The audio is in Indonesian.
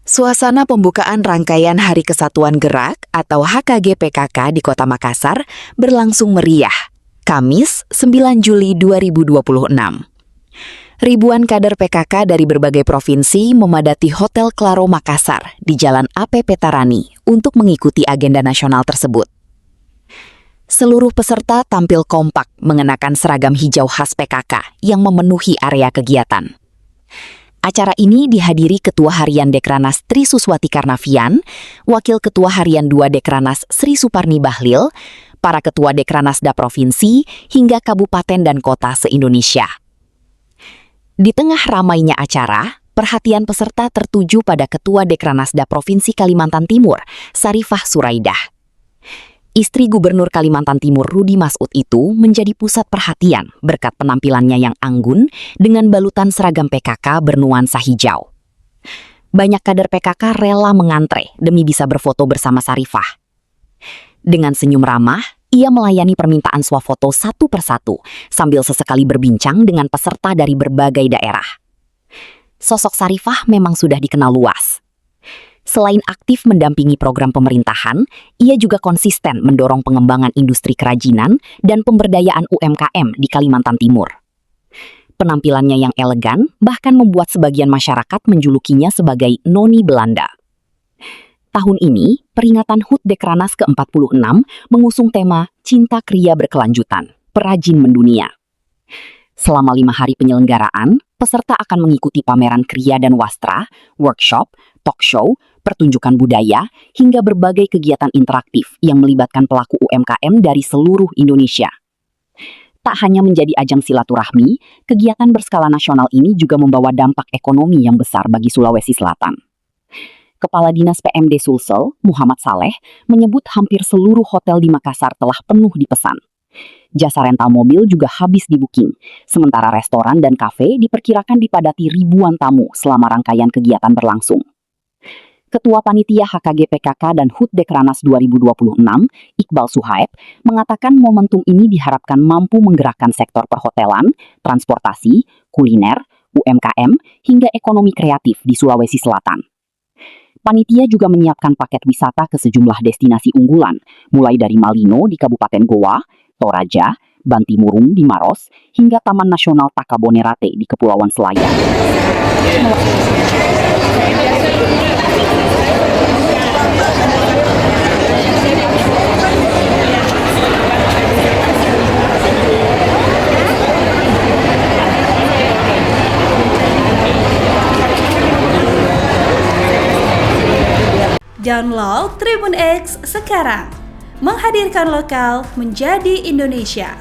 Suasana pembukaan rangkaian Hari Kesatuan Gerak atau HKG PKK di Kota Makassar berlangsung meriah. Kamis, 9 Juli 2026. Ribuan kader PKK dari berbagai provinsi memadati Hotel Claro Makassar di Jalan AP Petarani untuk mengikuti agenda nasional tersebut. Seluruh peserta tampil kompak mengenakan seragam hijau khas PKK yang memenuhi area kegiatan. Acara ini dihadiri Ketua Harian Dekranas Tri Suswati Karnavian, Wakil Ketua Harian 2 Dekranas Sri Suparni Bahlil, para Ketua Dekranasda Provinsi, hingga kabupaten dan kota se-Indonesia. Di tengah ramainya acara, perhatian peserta tertuju pada Ketua Dekranasda Provinsi Kalimantan Timur, Sarifah Suraidah. Istri Gubernur Kalimantan Timur Rudi Masud itu menjadi pusat perhatian berkat penampilannya yang anggun dengan balutan seragam PKK bernuansa hijau. Banyak kader PKK rela mengantre demi bisa berfoto bersama Sarifah. Dengan senyum ramah, ia melayani permintaan swafoto satu persatu sambil sesekali berbincang dengan peserta dari berbagai daerah. Sosok Sarifah memang sudah dikenal luas. Selain aktif mendampingi program pemerintahan, ia juga konsisten mendorong pengembangan industri kerajinan dan pemberdayaan UMKM di Kalimantan Timur. Penampilannya yang elegan bahkan membuat sebagian masyarakat menjulukinya sebagai Noni Belanda. Tahun ini, peringatan HUT Dekranas ke-46 mengusung tema Cinta Kria Berkelanjutan, Perajin Mendunia. Selama 5 hari penyelenggaraan, peserta akan mengikuti pameran kria dan wastra, workshop, talk show, pertunjukan budaya, hingga berbagai kegiatan interaktif yang melibatkan pelaku UMKM dari seluruh Indonesia. Tak hanya menjadi ajang silaturahmi, kegiatan berskala nasional ini juga membawa dampak ekonomi yang besar bagi Sulawesi Selatan. Kepala Dinas PMD Sulsel, Muhammad Saleh, menyebut hampir seluruh hotel di Makassar telah penuh dipesan. Jasa rental mobil juga habis di-booking, sementara restoran dan kafe diperkirakan dipadati ribuan tamu selama rangkaian kegiatan berlangsung. Ketua Panitia HKG PKK dan HUT Dekranas 2026, Iqbal Suhaib, mengatakan momentum ini diharapkan mampu menggerakkan sektor perhotelan, transportasi, kuliner, UMKM, hingga ekonomi kreatif di Sulawesi Selatan. Panitia juga menyiapkan paket wisata ke sejumlah destinasi unggulan, mulai dari Malino di Kabupaten Goa, Toraja, Bantimurung di Maros, hingga Taman Nasional Takabonerate di Kepulauan Selayar. Download Tribun X sekarang, menghadirkan lokal menjadi Indonesia.